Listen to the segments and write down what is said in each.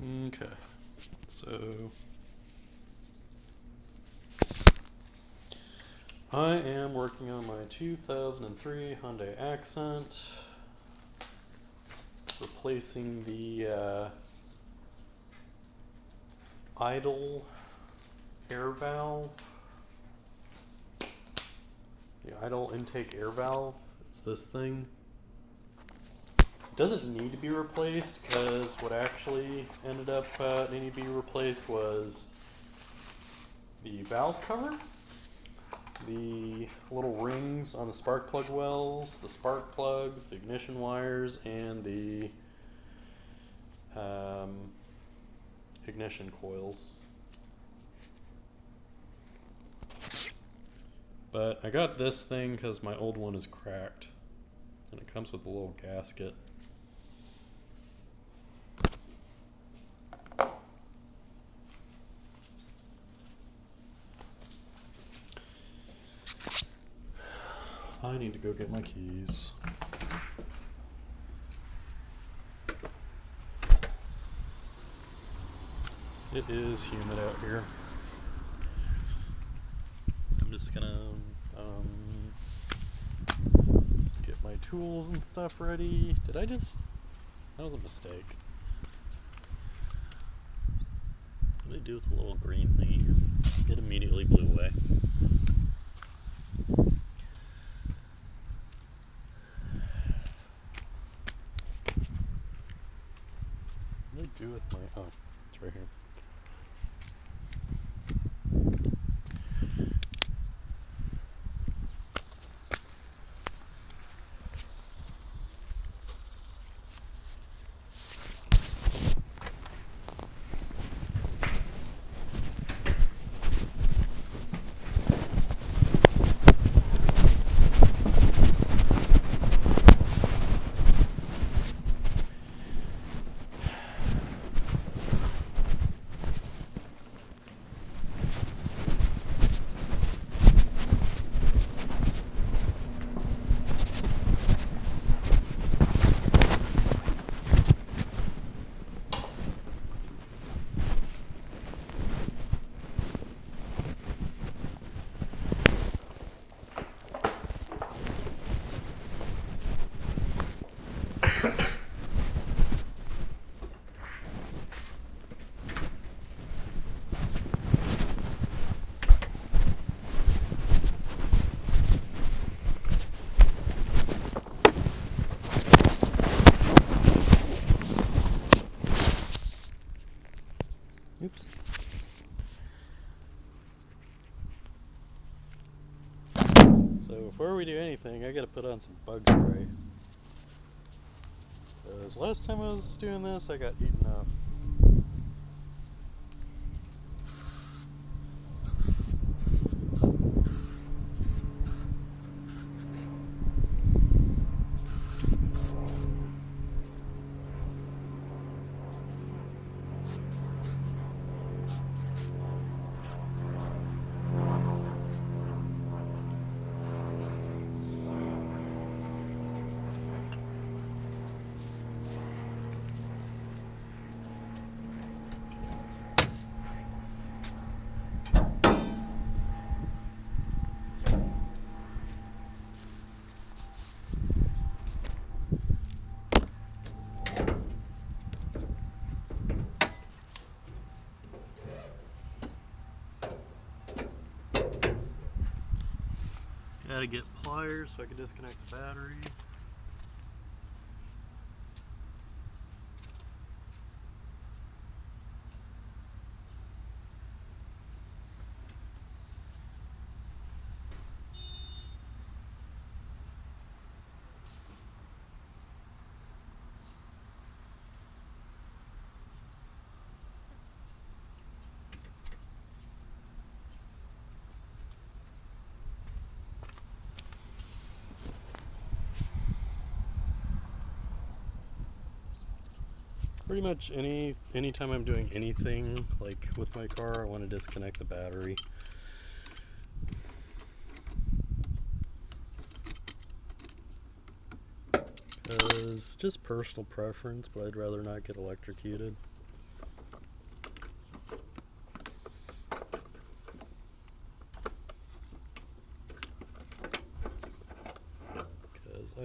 Okay, so I am working on my 2003 Hyundai Accent, replacing the idle air valve, the idle intake air valve. It's this thing. It doesn't need to be replaced because what actually ended up needing to be replaced was the valve cover, the little rings on the spark plug wells, the spark plugs, the ignition wires, and the ignition coils. But I got this thing because my old one is cracked, and it comes with a little gasket. I need to go get my keys. It is humid out here. I'm just gonna get my tools and stuff ready. That was a mistake. What did I do with the little green thingy? It immediately blew away. What did I do with my, oh, it's right here. Oops. So before we do anything, I gotta put on some bug spray. Because last time I was doing this, I got eaten up. Gotta get pliers so I can disconnect the battery. Pretty much anytime I'm doing anything like with my car, I want to disconnect the battery. Because just personal preference, but I'd rather not get electrocuted.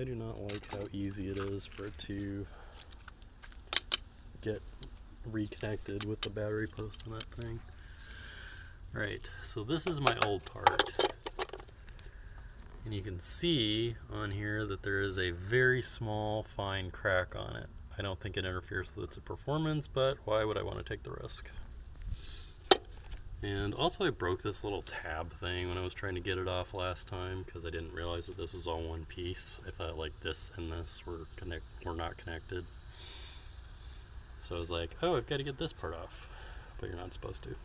I do not like how easy it is for it to get reconnected with the battery post on that thing. Right, so this is my old part. And you can see on here that there is a very small, fine crack on it. I don't think it interferes with its performance, but why would I want to take the risk? And also I broke this little tab thing when I was trying to get it off last time because I didn't realize that this was all one piece. I thought like this and this were not connected. So I was like, oh, I've got to get this part off, but you're not supposed to.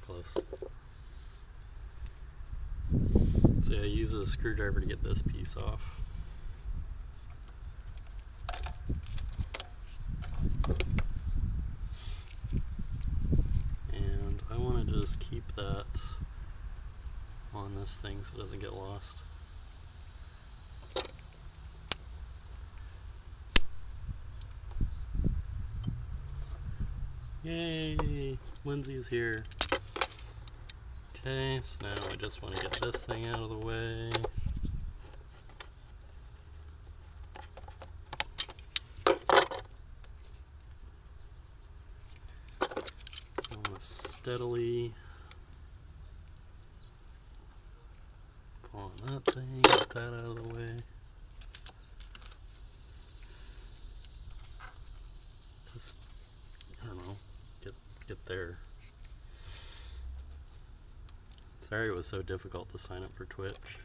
Close. So yeah, I use a screwdriver to get this piece off. And I want to just keep that on this thing so it doesn't get lost. Yay! Lindsay is here. Okay, so now I just want to get this thing out of the way. I want to steadily pull on that thing, get that out of the way. Just, I don't know, get there. Sorry it was so difficult to sign up for Twitch.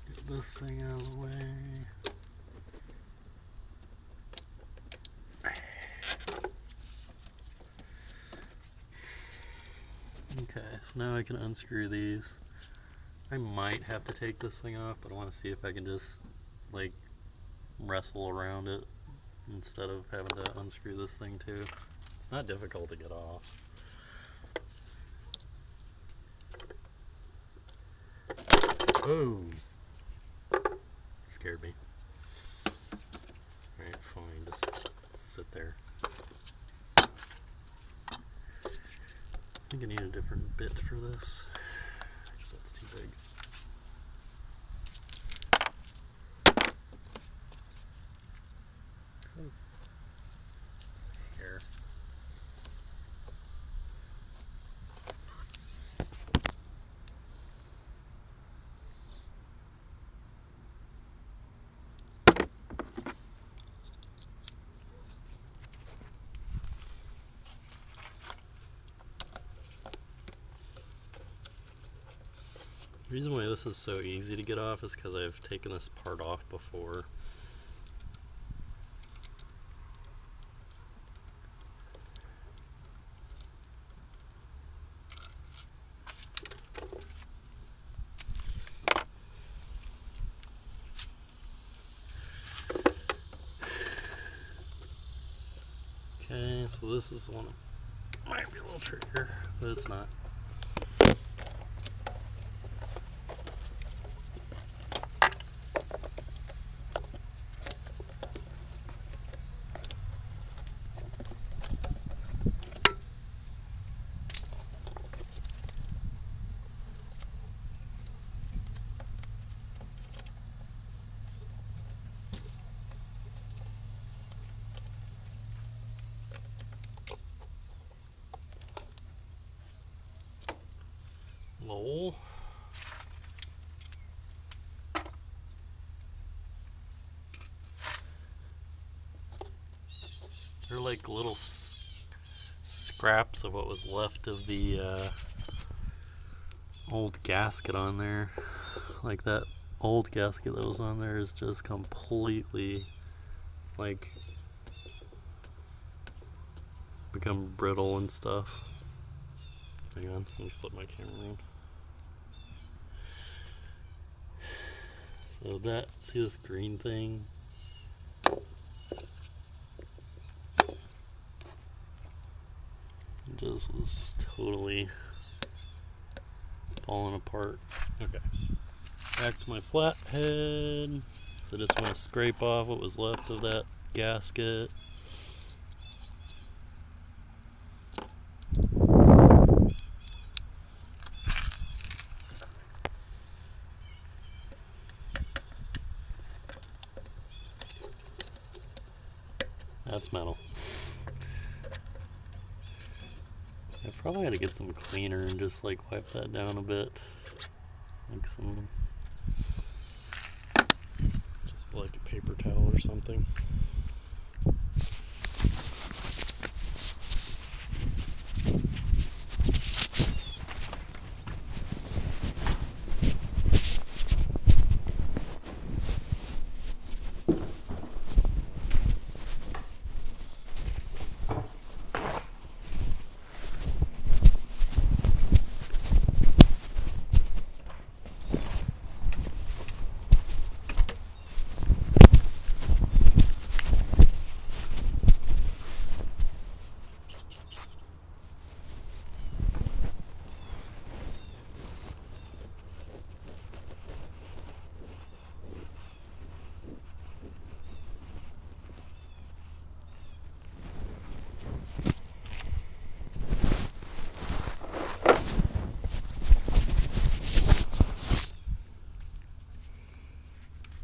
Get this thing out of the way. Okay, so now I can unscrew these. I might have to take this thing off, but I want to see if I can just like wrestle around it instead of having to unscrew this thing too. It's not difficult to get off. Oh! Scared me. Alright, fine, just sit there. I think I need a different bit for this, because that's too big. Here. The reason why this is so easy to get off is because I've taken this part off before. Okay, so this is one that might be a little trickier, but it's not. Lol. They're like little scraps of what was left of the old gasket on there. Like that old gasket that was on there is just completely like become brittle and stuff. Hang on, let me flip my camera around. So that, see this green thing? It just was totally falling apart. Okay, back to my flathead. So I just want to scrape off what was left of that gasket. That's metal. I probably had to get some cleaner and just like wipe that down a bit. Like some, just like a paper towel or something.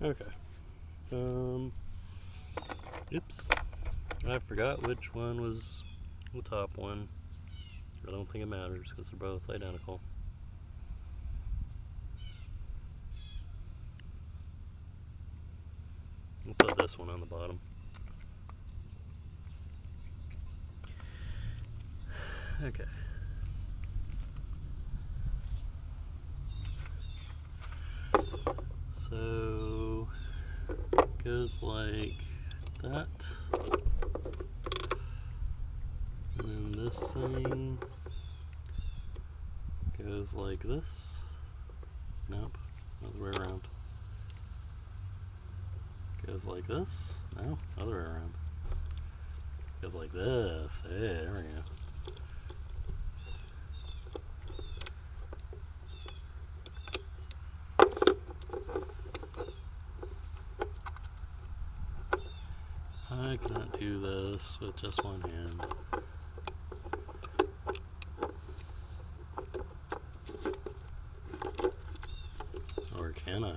Okay. Oops. I forgot which one was the top one. I don't think it matters because they're both identical. I'll put this one on the bottom. Okay. So it goes like that. And then this thing goes like this. Nope, other way around. Goes like this. No, other way around. Goes like this. Hey, there we go. I cannot do this with just one hand. Or can I?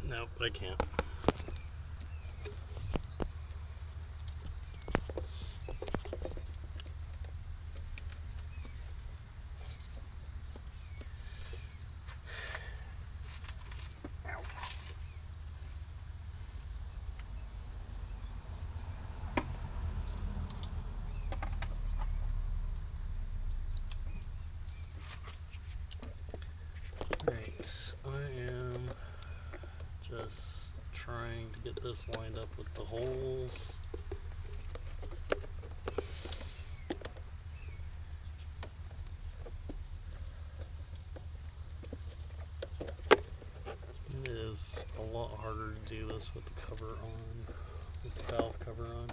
Nope, I can't. Right, I am just trying to get this lined up with the holes. It is a lot harder to do this with the cover on, with the valve cover on.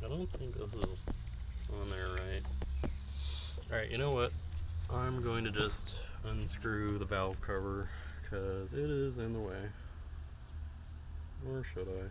I don't think this is on there right. Alright, you know what? I'm going to just unscrew the valve cover because it is in the way. Or should I?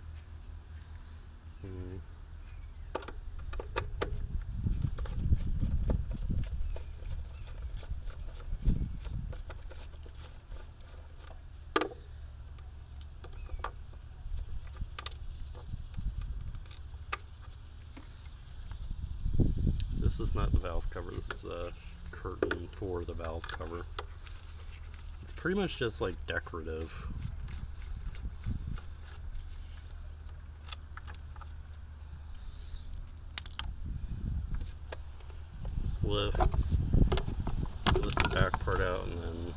This is not the valve cover, this is a curtain for the valve cover. It's pretty much just like decorative. This lifts, lift the back part out, and then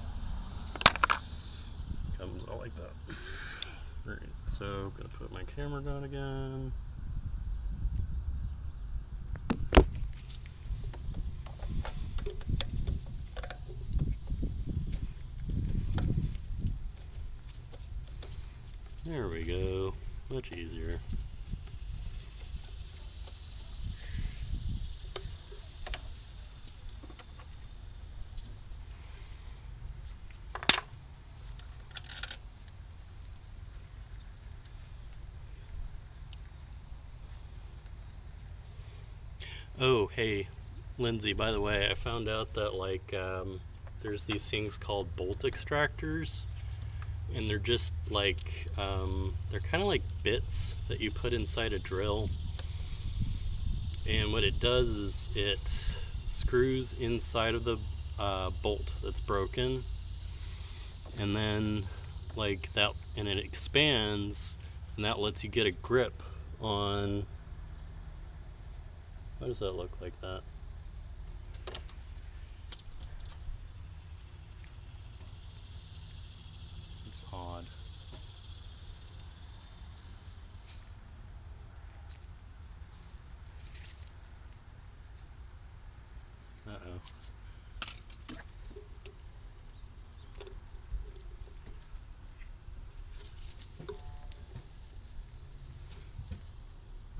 comes out like that. Alright, so I'm going to put my camera down again. There we go. Much easier. Oh, hey, Lindsay, by the way, I found out that, like, there's these things called bolt extractors, and they're just like, they're kind of like bits that you put inside a drill. And what it does is it screws inside of the bolt that's broken, and then, like, that, and it expands, and that lets you get a grip on. Why does that look like that? It's odd. Uh-oh.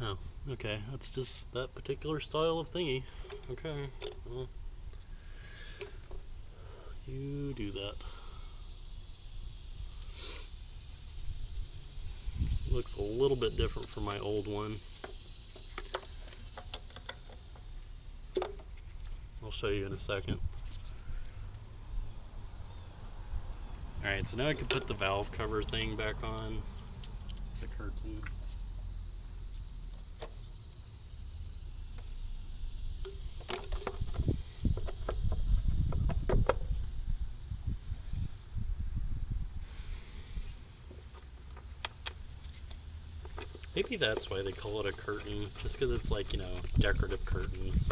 Oh, okay. That's just that particular style of thingy. Okay. Well, you do that. Looks a little bit different from my old one. I'll show you in a second. Alright, so now I can put the valve cover thing back on. The curtain. Maybe that's why they call it a curtain, just because it's like, you know, decorative curtains.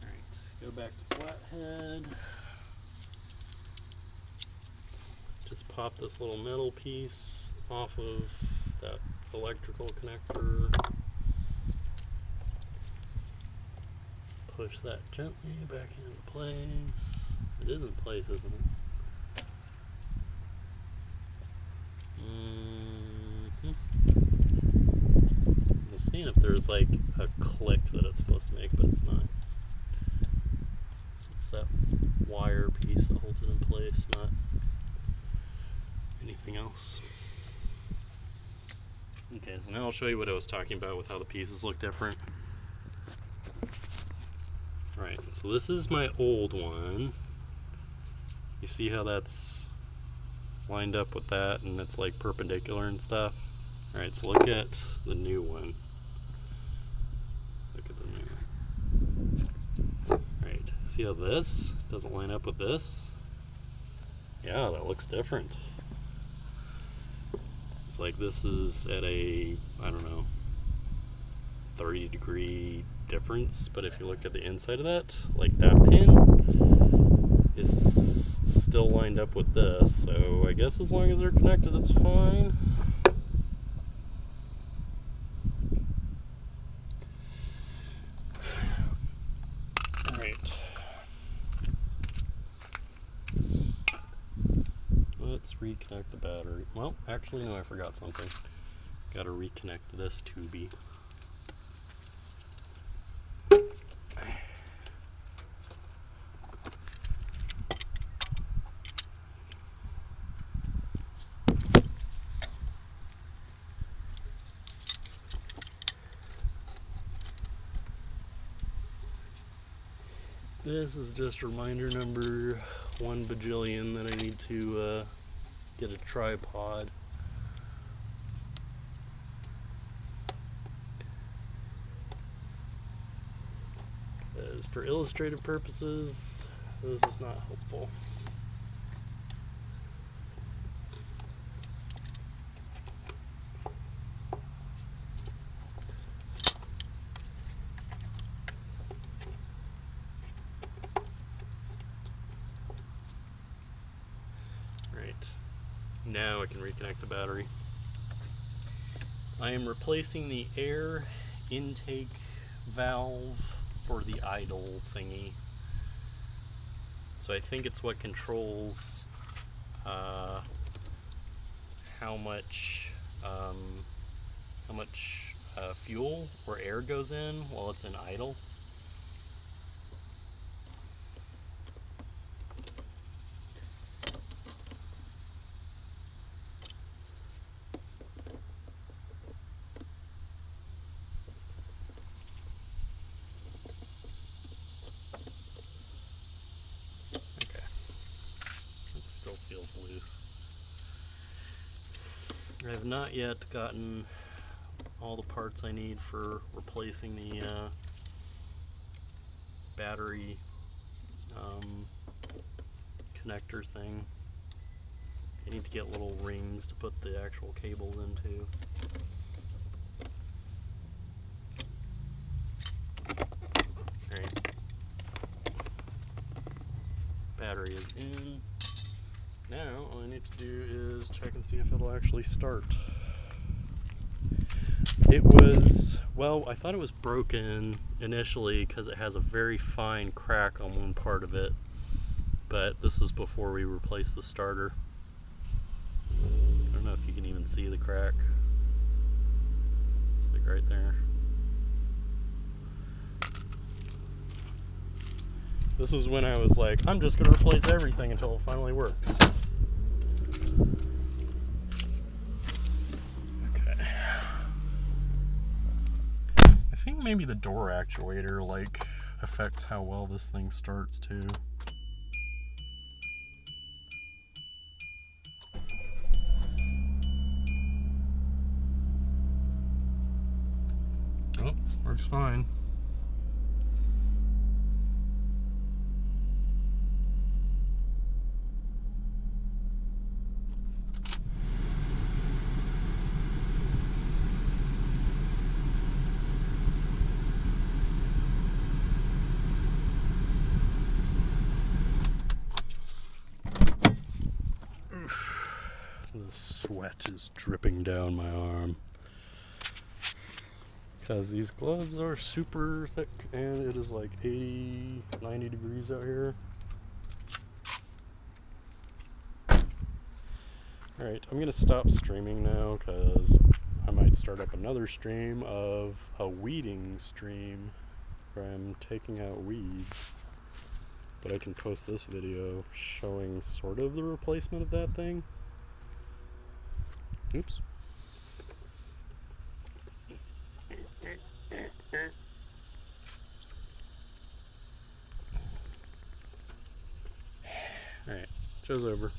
Alright, go back to flathead. Just pop this little metal piece off of that electrical connector. Push that gently back into place. It is in place, isn't it? I'm seeing if there's like a click that it's supposed to make, but it's not. It's that wire piece that holds it in place, not anything else. Okay, so now I'll show you what I was talking about with how the pieces look different. Alright, so this is my old one. You see how that's lined up with that and it's like perpendicular and stuff? Alright, so look at the new one. Look at the new one. Alright, see how this doesn't line up with this? Yeah, that looks different. It's like this is at a, I don't know, 30-degree difference, but if you look at the inside of that, like that pin is still lined up with this, so I guess as long as they're connected, it's fine. Alright. Let's reconnect the battery. Well, actually, no, I forgot something. Gotta reconnect this tubey. This is just reminder number 1 bajillion that I need to get a tripod. As for illustrative purposes, this is not helpful. Now I can reconnect the battery. I am replacing the air intake valve for the idle thingy. So I think it's what controls how much fuel or air goes in while it's in idle. Still feels loose. I have not yet gotten all the parts I need for replacing the battery connector thing. I need to get little rings to put the actual cables into. Alright. Battery is in. Now, all I need to do is check and see if it'll actually start. It was, well, I thought it was broken initially because it has a very fine crack on one part of it. But this is before we replaced the starter. I don't know if you can even see the crack. It's like right there. This was when I was like, I'm just going to replace everything until it finally works. Okay. I think maybe the door actuator, like, affects how well this thing starts, too. Oh, works fine. The sweat is dripping down my arm because these gloves are super thick and it is like 80, 90 degrees out here. Alright, I'm going to stop streaming now because I might start up another stream of a weeding stream where I'm taking out weeds. But I can post this video showing sort of the replacement of that thing. Oops. Alright, show's over.